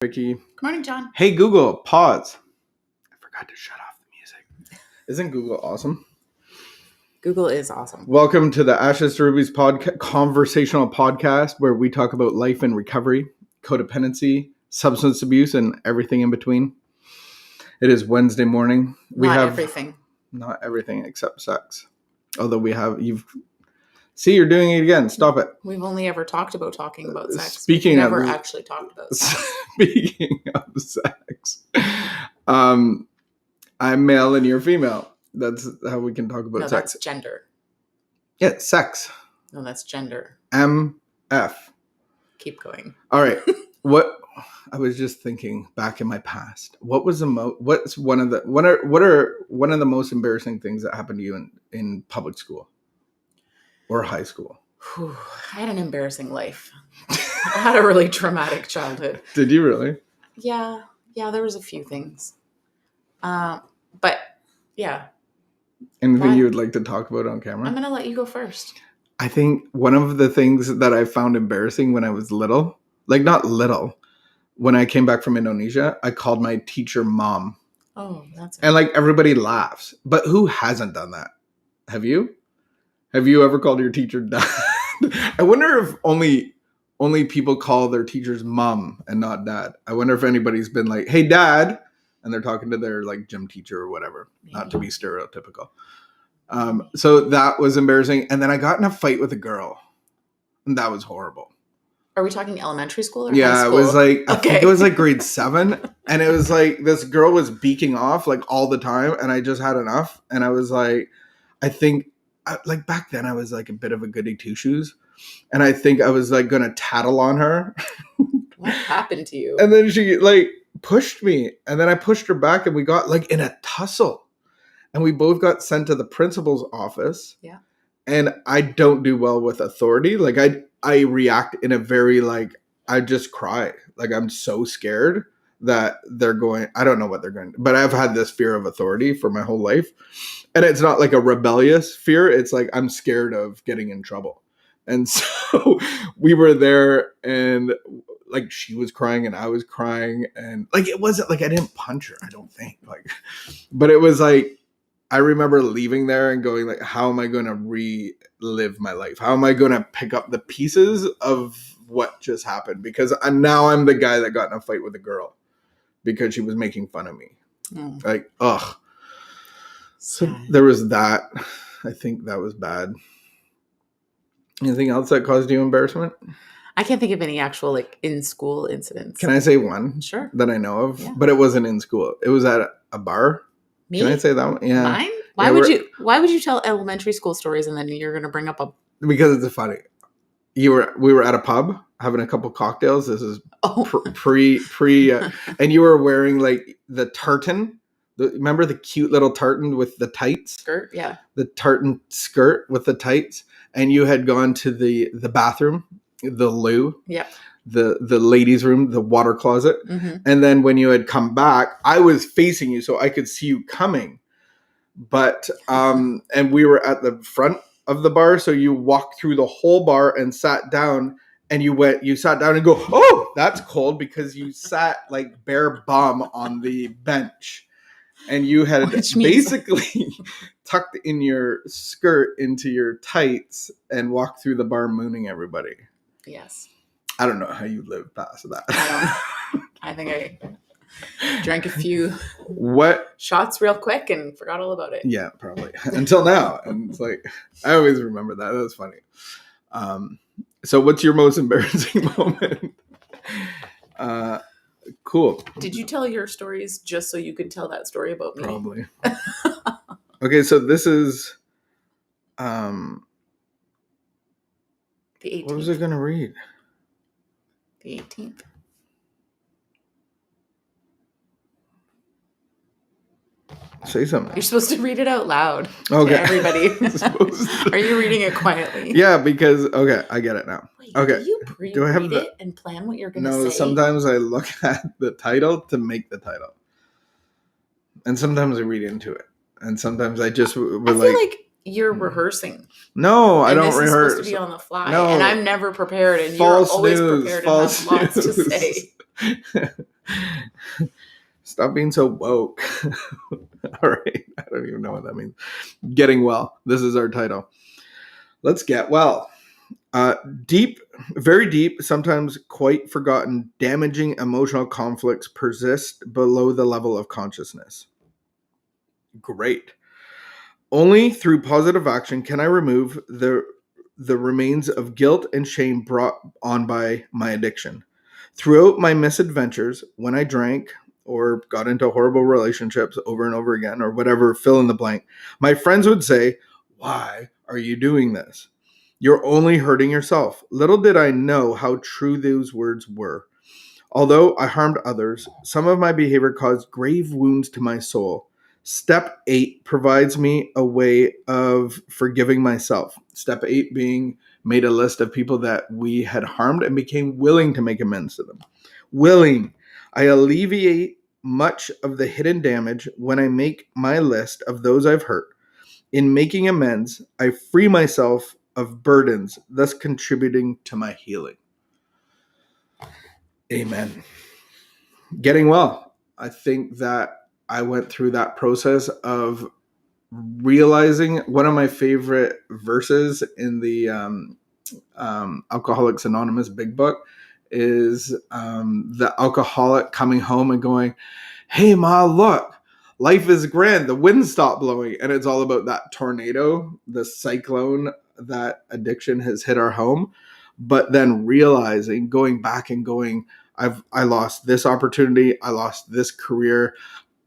Ricky. Good morning, John. Hey, Google, pause. I forgot to shut off the music. Isn't Google awesome? Google is awesome. Welcome to the ashestorubies conversational podcast where we talk about life and recovery, codependency, substance abuse, and everything in between. It is Wednesday morning. Everything. Not everything except sex. Although See, you're doing it again. Stop it. We've only ever talked about talking about sex. We've never actually talked about sex. Speaking of sex, I'm male and you're female. That's how we can talk about sex. That's gender. Yeah, sex. No, that's gender. MF. Keep going. All right. I was just thinking back in my past. What are one of the most embarrassing things that happened to you in public school or high school? I had an embarrassing life. I had a really traumatic childhood. Did you really? Yeah, there was a few things. But yeah. Anything you would like to talk about on camera? I'm going to let you go first. I think one of the things that I found embarrassing when I was little, like not little, when I came back from Indonesia, I called my teacher mom. Oh, that's and like everybody laughs. But who hasn't done that? Have you? Have you ever called your teacher dad? I wonder if only people call their teachers mom and not dad. I wonder if anybody's been like, "Hey, dad," and they're talking to their like gym teacher or whatever. Maybe. Not to be stereotypical. So that was embarrassing. And then I got in a fight with a girl, and that was horrible. Are we talking elementary school or high school? It was like, I think it was like grade 7. And it was like, this girl was beaking off like all the time. And I just had enough. And I was like, like back then I was like a bit of a goody two shoes. And I think I was like going to tattle on her. What happened to you? And then she like pushed me. And then I pushed her back and we got like in a tussle. And we both got sent to the principal's office. Yeah. And I don't do well with authority. Like I react in a very like, I just cry. Like I'm so scared that I don't know what they're going to, but I've had this fear of authority for my whole life. And it's not like a rebellious fear. It's like, I'm scared of getting in trouble. And so we were there and like she was crying and I was crying and like, it wasn't like I didn't punch her, I don't think but it was like, I remember leaving there and going like, how am I going to relive my life? How am I going to pick up the pieces of what just happened? Because now I'm the guy that got in a fight with a girl because she was making fun of me. Like, ugh. So there was that. I think that was bad. Anything else that caused you embarrassment? I can't think of any actual like in school incidents. Can I say one? Sure. That I know of? Yeah. But it wasn't in school. It was at a bar. Me? Can I say that one? Yeah. Mine? Why would you tell elementary school stories and then you're going to bring up because it's funny. We were at a pub having a couple cocktails. This is pre and you were wearing like the tartan. Remember the cute little tartan with the tights? Skirt, yeah. The tartan skirt with the tights. And you had gone to the bathroom, the loo. Yeah. The ladies' room, the water closet. Mm-hmm. And then when you had come back, I was facing you so I could see you coming. But and we were at the front of the bar, so you walked through the whole bar and sat down and you sat down and go, "Oh, that's cold," because you sat like bare bum on the bench. And you had basically tucked in your skirt into your tights and walked through the bar mooning everybody. Yes. I don't know how you lived past that. I think I drank a few shots real quick and forgot all about it. Yeah, probably. Until now. And it's like, I always remember that. That was funny. So what's your most embarrassing moment? Cool. Did you tell your stories just so you could tell that story about me? Probably. Okay, so this is the 18th. What was I going to read? The 18th. Say something. You're supposed to read it out loud. Okay. To everybody. Are you reading it quietly? Yeah, because I get it now. Wait, okay. Do you pre-read it and plan what you're going to say? No, sometimes I look at the title to make the title. And sometimes I read into it. And sometimes I just I feel like You're rehearsing. No, I And don't this is rehearse. supposed to be on the fly. No. And I'm never prepared, and False you're always news, prepared false and have lots to news. say. Stop being so woke. All right. I don't even know what that means. Getting well. This is our title. Let's get well. Deep, very deep, sometimes quite forgotten, damaging emotional conflicts persist below the level of consciousness. Great. Only through positive action can I remove the remains of guilt and shame brought on by my addiction. Throughout my misadventures, when I drank or got into horrible relationships over and over again, or whatever, fill in the blank, my friends would say, "Why are you doing this? You're only hurting yourself." Little did I know how true those words were. Although I harmed others, some of my behavior caused grave wounds to my soul. Step 8 provides me a way of forgiving myself. Step 8 being made a list of people that we had harmed and became willing to make amends to them. Willing. I alleviate much of the hidden damage when I make my list of those I've hurt. In making amends, I free myself of burdens, thus contributing to my healing. Amen. Getting well. I think that I went through that process of realizing one of my favorite verses in the Alcoholics Anonymous big book is the alcoholic coming home and going, "Hey, Ma, look, life is grand. The wind stopped blowing." And it's all about that tornado, the cyclone that addiction has hit our home. But then realizing, going back and going, I lost this opportunity. I lost this career.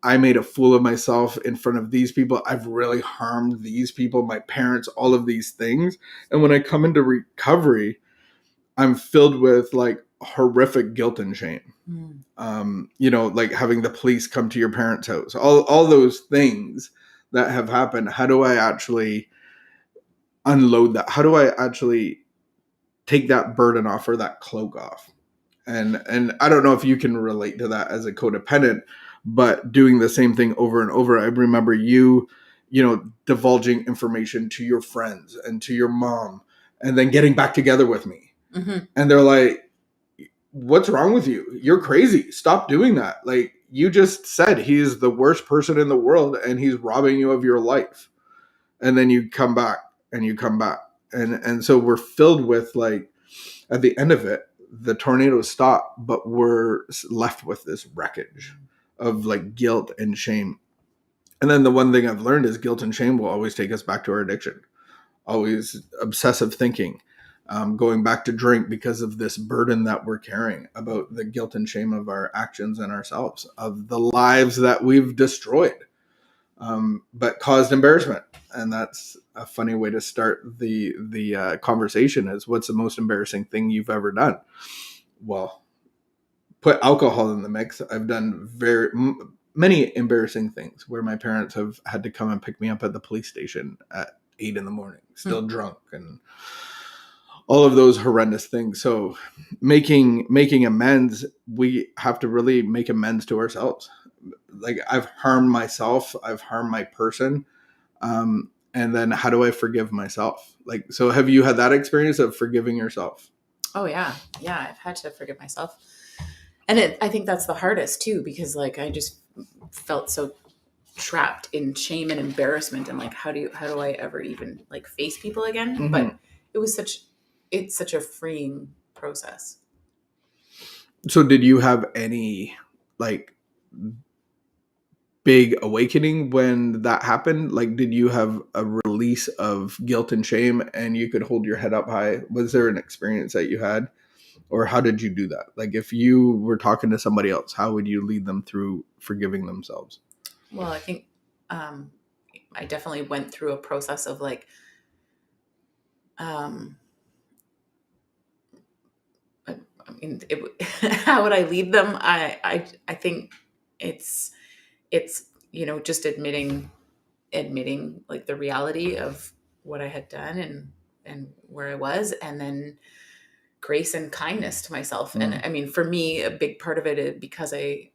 I made a fool of myself in front of these people. I've really harmed these people, my parents, all of these things. And when I come into recovery, I'm filled with like horrific guilt and shame. Like having the police come to your parents' house, all those things that have happened. How do I actually unload that? How do I actually take that burden off or that cloak off? And I don't know if you can relate to that as a codependent, but doing the same thing over and over. I remember you divulging information to your friends and to your mom, and then getting back together with me. Mm-hmm. And they're like, "What's wrong with you? You're crazy. Stop doing that. Like, you just said he's the worst person in the world and he's robbing you of your life." And then you come back and you come back. And so we're filled with, like, at the end of it, the tornado stopped, but we're left with this wreckage of like guilt and shame. And then the one thing I've learned is guilt and shame will always take us back to our addiction. Always obsessive thinking, going back to drink because of this burden that we're carrying about the guilt and shame of our actions and ourselves, of the lives that we've destroyed, but caused embarrassment. And that's a funny way to start the conversation is, what's the most embarrassing thing you've ever done? Well, put alcohol in the mix. I've done many embarrassing things where my parents have had to come and pick me up at the police station at 8 a.m, still drunk, and all of those horrendous things. So making amends, we have to really make amends to ourselves. Like, I've harmed myself, I've harmed my person. And then how do I forgive myself? Like, so have you had that experience of forgiving yourself? Oh yeah. Yeah. I've had to forgive myself. And I think that's the hardest too, because like, I just felt so trapped in shame and embarrassment. And like, how do I ever even like face people again? Mm-hmm. But it's such a freeing process. So did you have any like big awakening when that happened? Like, did you have a release of guilt and shame and you could hold your head up high? Was there an experience that you had, or how did you do that? Like, if you were talking to somebody else, how would you lead them through forgiving themselves? Well, I think I definitely went through a process of like I mean, how would I lead them? I think it's just admitting like the reality of what I had done and where I was, and then grace and kindness to myself. And I mean, for me, a big part of it, because I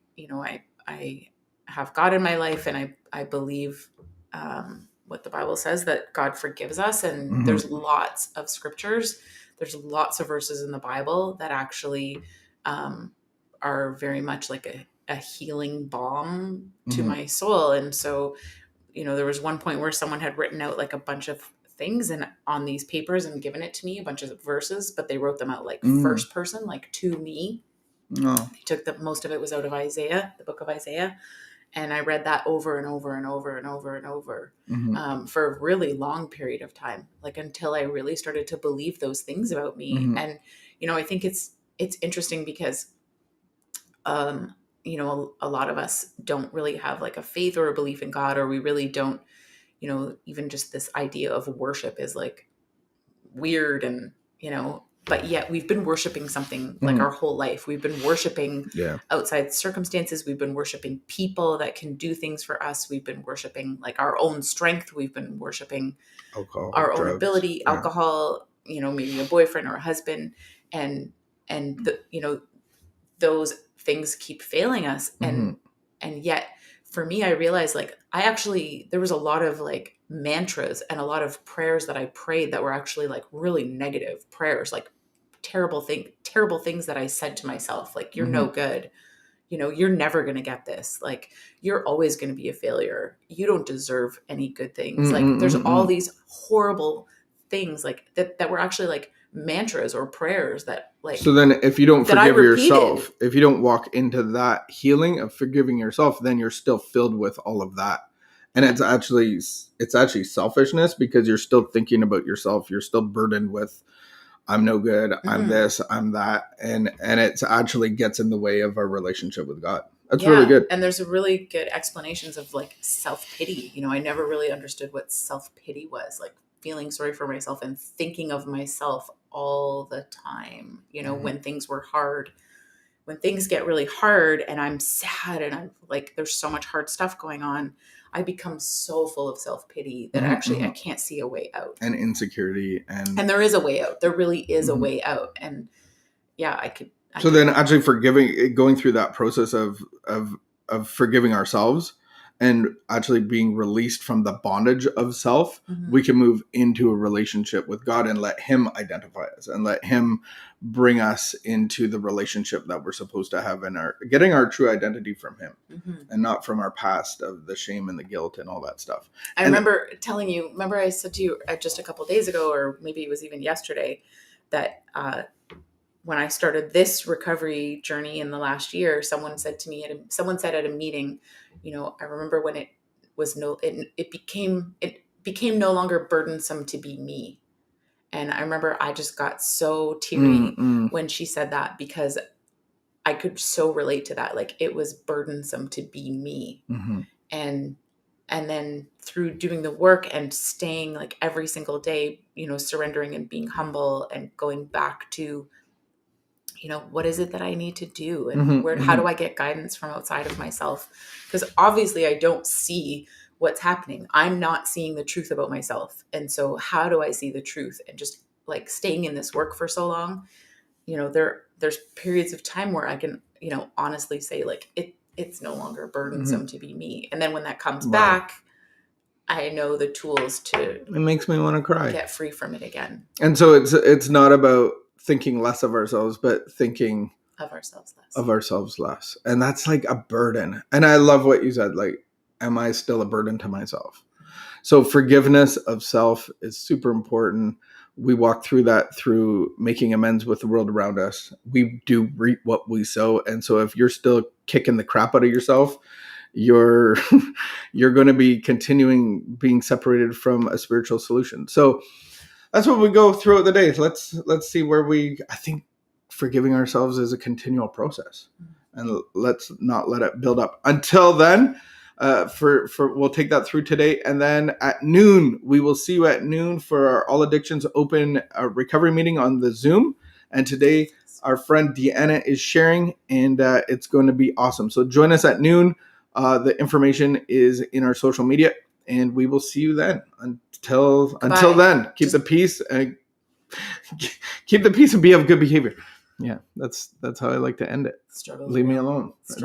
have God in my life, and I believe what the Bible says, that God forgives us. And Mhm. there's lots of scriptures. There's lots of verses in the Bible that actually are very much like a healing balm to Mhm. my soul. And so, there was one point where someone had written out like a bunch of things and on these papers and given it to me, a bunch of verses, but they wrote them out like Mm. first person, like to me. No. They took most of it was out of Isaiah, the book of Isaiah. And I read that over and over and over and over and over Mhm. for a really long period of time, like until I really started to believe those things about me. Mhm. And, I think it's interesting because, a lot of us don't really have like a faith or a belief in God, or we really don't, even just this idea of worship is like weird and, but yet we've been worshiping something like Mhm. our whole life. We've been worshiping Yeah. outside circumstances. We've been worshiping people that can do things for us. We've been worshiping like our own strength. We've been worshiping Alcohol, our own drugs. ability, Yeah. alcohol, maybe a boyfriend or a husband. And, those things keep failing us. Mhm. And yet for me, I realized like there was a lot of like mantras and a lot of prayers that I prayed that were actually like really negative prayers, like terrible things that I said to myself, like, you're no Mhm. good. You're never going to get this. Like, you're always going to be a failure. You don't deserve any good things. Like, there's all Mm-mm-mm-mm. these horrible things like that were actually like mantras or prayers that So like then if you don't that I forgive repeated. yourself, if you don't walk into that healing of forgiving yourself, then you're still filled with all of that. And Yeah. it's actually selfishness because you're still thinking about yourself. You're still burdened with I'm no good, I'm Mhm. this, I'm that. And it's actually gets in the way of our relationship with God. That's really Yeah. good. And there's a really good explanations of like self-pity. I never really understood what self-pity was, like feeling sorry for myself and thinking of myself all the time, Mhm. when things get really hard and I'm sad and I'm like, there's so much hard stuff going on, I become so full of self-pity that Mhm, actually I mhm. can't see a way out. And insecurity and And there is a way out. There really is a mhm. way out. And yeah, I So could then actually going through that process of forgiving ourselves and actually being released from the bondage of self, Mhm. we can move into a relationship with God and let him identify us and let him bring us into the relationship that we're supposed to have in our getting our true identity from him Mhm. and not from our past of the shame and the guilt and all that stuff. I And remember telling you, remember I said to you just a couple of days ago, or maybe it was even yesterday, that when I started this recovery journey in the last year, someone said at a meeting, I remember when it became no longer burdensome to be me. And I remember I just got so mm, teary mm, when she said that, because I could so relate to that. Like, it was burdensome to be me. mhm, and and then through doing the work and staying like every single day, surrendering and being humble and going back to, what is it that I need to do, and mhm, how do mhm, I get guidance from outside of myself? Because obviously I don't see what's happening. I'm not seeing the truth about myself. And so how do I see the truth? And just like staying in this work for so long, there's periods of time where I can, honestly say like it's no longer mhm. burdensome to be me. And then when that comes Wow. back, I know the tools to It makes me want to cry. get free from it again, And so it's not about thinking less of ourselves, but thinking of ourselves less. of ourselves less. And that's like a burden. And I love what you said. Like, am I still a burden to myself? So forgiveness of self is super important. We walk through that through making amends with the world around us. We do reap what we sow. And so if you're still kicking the crap out of yourself, you're you're going to be continuing being separated from a spiritual solution. So that's what we go throughout the day. Let's see where I think forgiving ourselves is a continual process, and let's not let it build up. Until then, for we'll take that through today, and then at noon we will see you at noon for our All Addictions Open recovery meeting on the Zoom. And today our friend Deanna is sharing, and it's going to be awesome. So join us at noon. The information is in our social media, and we will see you then. Until then, keep the peace and keep the peace and be of good behavior. Yeah, that's how I like to end it. Struggles Leave me real. alone.